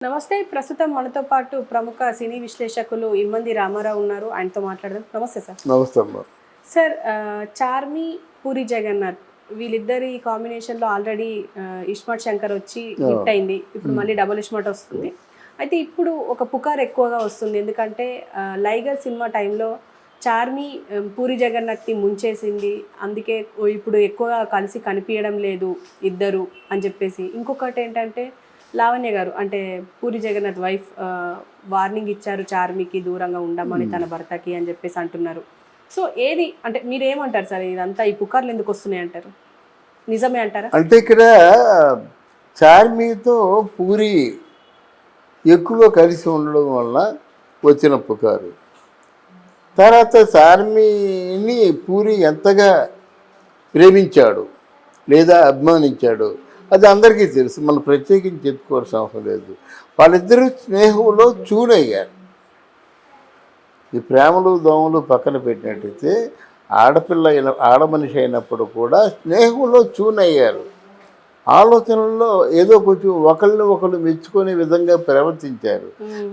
నమస్తే. ప్రస్తుతం మనతో పాటు ప్రముఖ సినీ విశ్లేషకులు ఇమ్మంది రామారావు ఉన్నారు. ఆయనతో మాట్లాడదాం. నమస్తే సార్. నమస్తే అమ్మ. సార్, చార్మి, పూరి జగన్నాథ్ వీళ్ళిద్దరి కాంబినేషన్‌లో ఆల్రెడీ ఇస్మార్ట్ శంకర్ వచ్చి హిట్ అయింది. ఇప్పుడు మళ్ళీ డబుల్ ఇస్మార్ట్ వస్తుంది. అయితే ఇప్పుడు ఒక పుకార్ ఎక్కువగా వస్తుంది. ఎందుకంటే లైగర్ సినిమా టైంలో చార్మి పూరి జగన్నాథ్‌ని ముంచేసింది. అందుకే ఇప్పుడు ఎక్కువగా కలిసి కనిపియడం లేదు ఇద్దరు అని చెప్పేసి. ఇంకొకటి ఏంటంటే లావణ్య గారు అంటే పూరి జగన్నాథ్ వైఫ్ వార్నింగ్ ఇచ్చారు చార్మికి దూరంగా ఉండమని తన భర్తకి అని చెప్పేసి అంటున్నారు. సో ఏది అంటే మీరేమంటారు సార్? ఇదంతా ఈ పుకార్లు ఎందుకు వస్తున్నాయి అంటారు? నిజమే అంటారా? అంటే ఇక్కడ చార్మితో పూరి ఎక్కువ కలిసి ఉండడం వల్ల వచ్చిన పుకారు. తర్వాత చార్మిని పూరి ఎంతగా ప్రేమించాడు లేదా అభిమానించాడు అది అందరికీ తెలుసు. మనం ప్రత్యేకించి చెప్పుకోవాల్సిన అవసరం లేదు. వాళ్ళిద్దరూ స్నేహంలో చూనయ్యారు. ఈ ప్రేమలు దోమలు పక్కన పెట్టినట్టయితే ఆడ మనిషి అయినప్పుడు కూడా స్నేహంలో చూనయ్యారు. ఆలోచనల్లో ఏదో కొంచెం ఒకళ్ళు మెచ్చుకునే విధంగా ప్రవర్తించారు.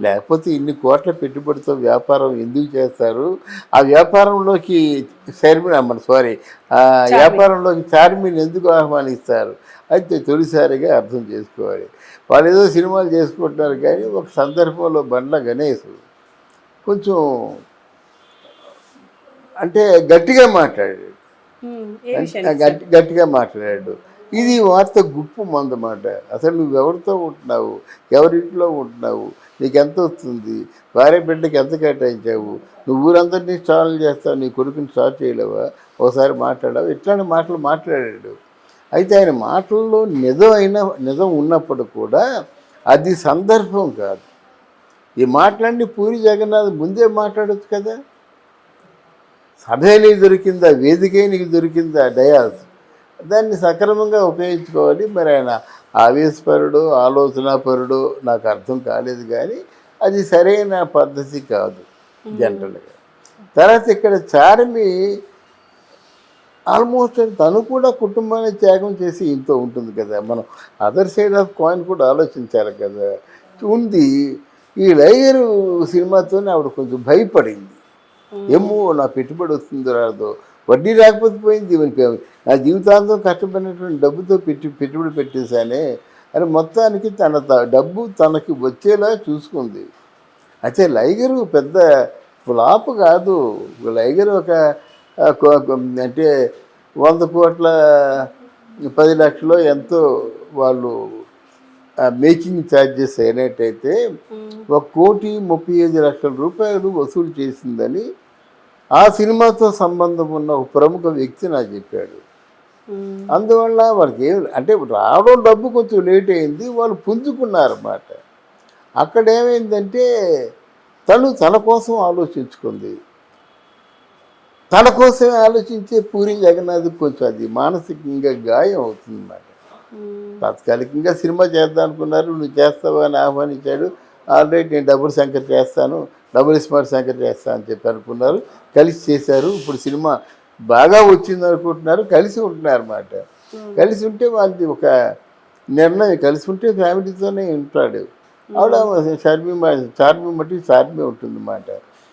లేకపోతే ఇన్ని కోట్ల పెట్టుబడితో వ్యాపారం ఎందుకు చేస్తారు? ఆ వ్యాపారంలోకి వ్యాపారంలోకి చార్మిని ఎందుకు ఆహ్వానిస్తారు? అయితే తొలిసారిగా అర్థం చేసుకోవాలి. వాళ్ళు ఏదో సినిమాలు చేసుకుంటున్నారు కానీ ఒక సందర్భంలో బండ్ల గణేష్ కొంచెం అంటే గట్టిగా మాట్లాడాడు. గట్టిగా మాట్లాడాడు. ఇది వార్త గుప్పు మందమాట. అసలు నువ్వు ఎవరితో ఉంటున్నావు, ఎవరింట్లో ఉంటున్నావు, నీకు ఎంత వస్తుంది, భార్య బిడ్డకి ఎంత కేటాయించావు, నువ్వు ఊరందరినీ స్టాల్ చేస్తావు, నీ కొడుకుని స్టార్ట్ చేయలేవా, ఒకసారి మాట్లాడావు, ఇట్లాంటి మాటలు మాట్లాడాడు. అయితే ఆయన మాటల్లో నిజం ఉన్నప్పుడు కూడా అది సందర్భం కాదు. ఈ మాటలన్నీ పూరి జగన్నాథ్ ముందే మాట్లాడచ్చు కదా. సభే నీకు దొరికిందా, వేదికే నీకు దొరికిందా, డయాస్, దాన్ని సక్రమంగా ఉపయోగించుకోవాలి. మరి ఆయన ఆవేశపరుడు ఆలోచనాపరుడు నాకు అర్థం కాలేదు కానీ అది సరైన పద్ధతి కాదు జనరల్గా. తర్వాత ఇక్కడ చార్మి ఆల్మోస్ట్ తను కూడా కుటుంబాన్ని త్యాగం చేసి ఇంతో ఉంటుంది కదా. మనం అదర్ సైడ్ ఆఫ్ కాయిన్ కూడా ఆలోచించాలి కదా. ఉంది. ఈ లైగరు సినిమాతోనే ఆవిడ కొంచెం భయపడింది. ఏమో నా పెట్టుబడి వస్తుందో రాదో, వడ్డీ రాకపోతే పోయింది, నా జీవితాంతం కష్టపడినటువంటి డబ్బుతో పెట్టుబడి పెట్టేశానే అని మొత్తానికి తన డబ్బు తనకి వచ్చేలా చూసుకుంది. అయితే లైగరు పెద్ద ఫ్లాప్ కాదు. లైగర్ ఒక అంటే 100 కోట్ల 10 లక్షలు ఎంతో వాళ్ళు మేకింగ్ ఛార్జెస్ అయినట్టయితే 1,35,00,000 రూపాయలు వసూలు చేసిందని ఆ సినిమాతో సంబంధం ఉన్న ఒక ప్రముఖ వ్యక్తి నాకు చెప్పాడు. అందువల్ల వాళ్ళకి అంటే రావడం డబ్బు కొంచెం లేట్ అయింది, వాళ్ళు పుంజుకున్నారన్నమాట. అక్కడ ఏమైందంటే తన కోసం ఆలోచించుకుంది. తన కోసమే ఆలోచించే పూరి జగన్నాథ్ కొంచెం అది మానసికంగా గాయం అవుతుందన్నమాట. తాత్కాలికంగా సినిమా చేద్దాం అనుకున్నారు, నువ్వు చేస్తావా అని ఆహ్వానించాడు. ఆల్రెడీ నేను డబుల్ శంకర్ చేస్తాను, డబుల్ స్మార్ట్ శంకర్ చేస్తాను అని చెప్పి అనుకున్నారు. కలిసి చేశారు. ఇప్పుడు సినిమా బాగా వచ్చింది అనుకుంటున్నారు. కలిసి ఉంటున్నారు అన్నమాట. కలిసి ఉంటే వాళ్ళది ఒక నిర్ణయం, కలిసి ఉంటే ఫ్యామిలీతోనే ఉంటాడు. ఆవిడ చార్మి ఉంటుంది అన్నమాట.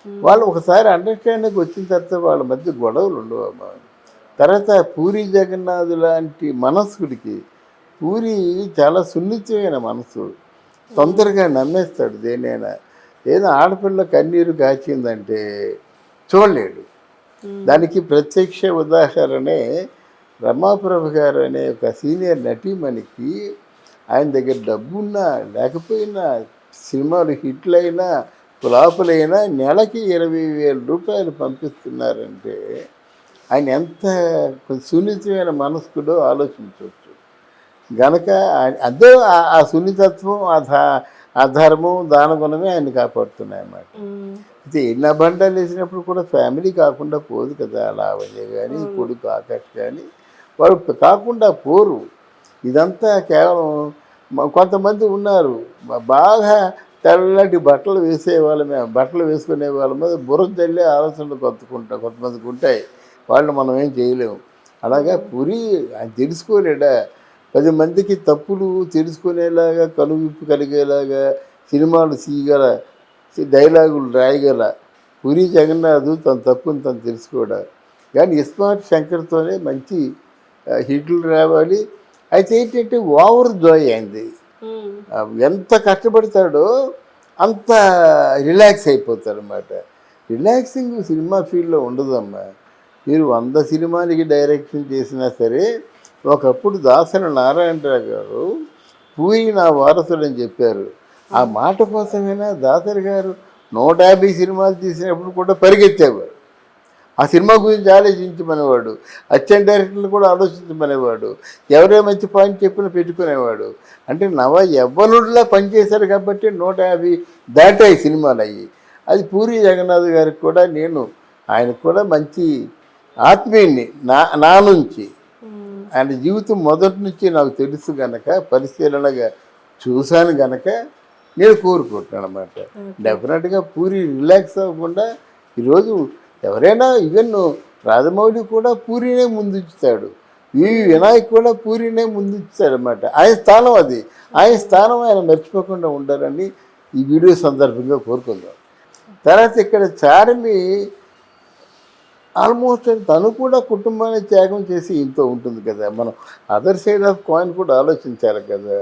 వాళ్ళు ఒకసారి అండర్స్టాండింగ్ వచ్చిన తర్వాత వాళ్ళ మధ్య గొడవలు ఉండవు అమ్మా. తర్వాత పూరి జగన్నాథ్ లాంటి మనస్కుడికి, పూరి చాలా సున్నితమైన మనసు, తొందరగా నమ్మేస్తాడు దేనైనా. ఏదో ఆడపిల్ల కన్నీరు కాచిందంటే చూడలేడు. దానికి ప్రత్యక్ష ఉదాహరణే రమాప్రభ గారు అనే ఒక సీనియర్ నటీమణికి ఆయన దగ్గర డబ్బున్నా లేకపోయినా, సినిమాలు హిట్లైనా ఫ్లాపులైనా నెలకి 20,000 రూపాయలు పంపిస్తున్నారంటే ఆయన ఎంత సున్నితమైన మనస్కుడో ఆలోచించవచ్చు. గనక అదే ఆ సున్నితత్వం, ఆ ధర్మం, దానగుణమే ఆయన కాపాడుతున్నాయి అన్నమాట. అయితే ఎన్ని అబండాలు వేసినప్పుడు కూడా ఫ్యామిలీ కాకుండా పోదు కదా. లావణ్య కానీ కొడుకు ఆకాష్ కానీ వాడు కాకుండా పోరు. ఇదంతా కేవలం కొంతమంది ఉన్నారు బాగా తెల్లటి బట్టలు వేసుకునే వాళ్ళ మీద బుర్ర తల్లి ఆలోచనలు కొంతమందికి ఉంటాయి. వాళ్ళు మనం ఏం చేయలేము. అలాగా పూరి ఆయన తెలుసుకోలేడా 10 మందికి తప్పులు తెలుసుకునేలాగా కనువిప్పు కలిగేలాగా సినిమాలు తీయగల డైలాగులు రాయగల పూరి జగన్నాథ్ తన తప్పుని తను తెలుసుకోవడం. కానీ ఇస్మార్ట్ శంకర్తోనే మంచి హిట్లు రావాలి. అయితే ఏంటంటే ఓవర్ జాయ్ అయింది. ఎంత కష్టపడతాడో అంత రిలాక్స్ అయిపోతారు అన్నమాట. రిలాక్సింగ్ సినిమా ఫీల్డ్లో ఉండదమ్మా. మీరు 100 సినిమాలకి డైరెక్షన్ చేసినా సరే, ఒకప్పుడు దాసరి నారాయణరావు గారు పూరి నా వారసుడని చెప్పారు. ఆ మాట కోసమైనా దాసరి గారు 150 సినిమాలు తీసినప్పుడు కూడా పరిగెత్తేవాడు. ఆ సినిమా గురించి ఆలోచించమనేవాడు. అసిస్టెంట్ డైరెక్టర్లు కూడా ఆలోచించమనేవాడు. ఎవరే మంచి పాయింట్ చెప్పినా పెట్టుకునేవాడు. అంటే యవ్వనుడిలా పనిచేశారు కాబట్టి 150 దాటాయి సినిమాలు అయ్యి. అది పూరి జగన్నాథ్ గారికి కూడా ఆయనకు కూడా మంచి ఆత్మీయుని నా నుంచి. ఆయన జీవితం మొదటి నుంచి నాకు తెలుసు గనక, పరిశీలనగా చూశాను గనక నేను కోరుకుంటున్నాను అన్నమాట. డెఫినెట్గా పూరి రిలాక్స్ అవ్వకుండా ఈరోజు ఎవరైనా ఈవెన్ రాజమౌళి కూడా పూరినే ముందుంచుతాడు. వినాయక్ కూడా పూరినే ముందుంచుతాడు అన్నమాట. ఆయన స్థానం అది. ఆయన స్థానం ఆయన మర్చిపోకుండా ఉండాలని ఈ వీడియో సందర్భంగా కోరుకుందాం. తర్వాత ఇక్కడ చార్మి ఆల్మోస్ట్ తను కూడా కుటుంబాన్ని త్యాగం చేసి ఇంతో ఉంటుంది కదా. మనం అదర్ సైడ్ ఆఫ్ కాయిన్ కూడా ఆలోచించాలి కదా.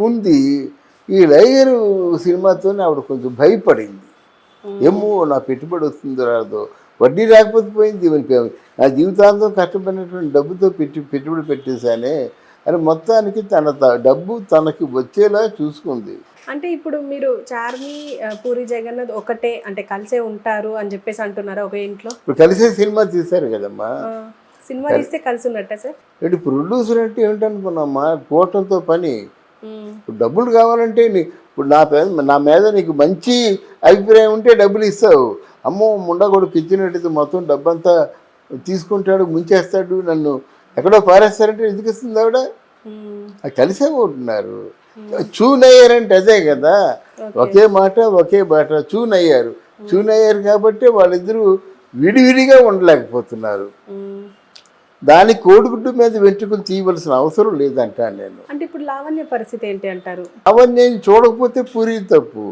ఉంది. ఈ లైగర్ సినిమాతోనే ఆవిడ కొంచెం భయపడింది. ఏమో నా పెట్టుబడి వస్తుందో రాదో, వడ్డీ రాకపోతే పోయింది, నా జీవితాంతం కష్టపడినటువంటి డబ్బుతో పెట్టుబడి పెట్టేశానే అని మొత్తానికి తన డబ్బు తనకి వచ్చేలా చూసుకుంది. అంటే ఇప్పుడు మీరు చార్మి పూరి జగన్నాథ్ ఒకటే అంటే కలిసే ఉంటారు అని చెప్పేసి అంటున్నారా ఒక ఇంట్లో? ఇప్పుడు కలిసే సినిమా తీశారు కదమ్మా. సినిమా తీస్తే కలిసి ఉన్నట్ట సార్? ఏంటి ప్రొడ్యూసర్ అంటే ఏంటనుకున్నామ్మా, కోట్లతో పని. ఇప్పుడు డబ్బులు కావాలంటే ఇప్పుడు నా మీద నీకు మంచి అభిప్రాయం ఉంటే డబ్బులు ఇస్తావు. అమ్మో ముండగొడుకు ఇచ్చినట్టయితే మొత్తం డబ్బంతా తీసుకుంటాడు, ముంచేస్తాడు, నన్ను ఎక్కడో పారేస్తారంటే ఎందుకు ఇస్తుంది ఆవిడ? అది కలిసే ఉంటున్నారు. చూనయ్యారంటే అదే కదా, ఒకే మాట ఒకే బాట. చూనయ్యారు కాబట్టి వాళ్ళిద్దరూ విడివిడిగా ఉండలేకపోతున్నారు. దాని కోడిగుడ్డు మీద వెంట్రుకలు తీయవలసిన అవసరం లేదంటాను నేను. అంటే ఇప్పుడు లావణ్య పరిస్థితి ఏంటి అంటారు? లావణ్యం చూడకపోతే పూరి తప్పు.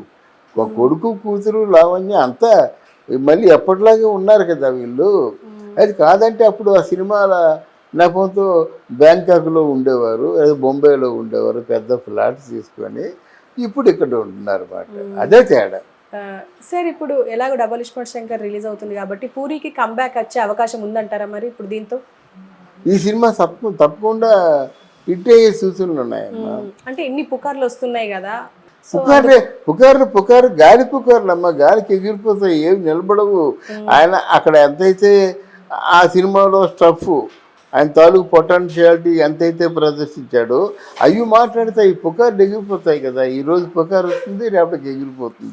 ఒక కొడుకు కూతురు లావణ్య అంతా మళ్ళీ ఎప్పటిలాగే ఉన్నారు కదా వీళ్ళు. అది కాదంటే అప్పుడు ఆ సినిమాల నెపంతో బ్యాంకాక్లో ఉండేవారు, బొంబాయిలో ఉండేవారు, పెద్ద ఫ్లాట్స్ తీసుకొని. ఇప్పుడు ఇక్కడ ఉంటున్నారు అన్నమాట. అదే తేడా. సార్ ఇప్పుడు ఎలాగో డబల్ ఇస్మార్ట్ శంకర్ రిలీజ్ అవుతుంది కాబట్టి పూరికి కంబ్యాక్ వచ్చే అవకాశం ఉందంటారా మరి ఇప్పుడు దీంతో? ఈ సినిమా తప్పకుండా హిట్ అయ్యే సూచనలు ఉన్నాయమ్మా. అంటే ఎన్ని పుకార్లు వస్తున్నాయి కదా. పుకారు గాలి పుకార్లు అమ్మ, గాలికి ఎగిరిపోతాయి, ఏమి నిలబడవు. ఆయన అక్కడ ఎంతైతే ఆ సినిమాలో స్టఫ్, ఆయన తాలూకు పొటెన్షియాలిటీ ఎంతైతే ప్రదర్శించాడో అవి మాట్లాడితే ఈ పుకార్లు ఎగిరిపోతాయి కదా. ఈరోజు పుకారు వస్తుంది, రేపటికి ఎగిరిపోతుంది.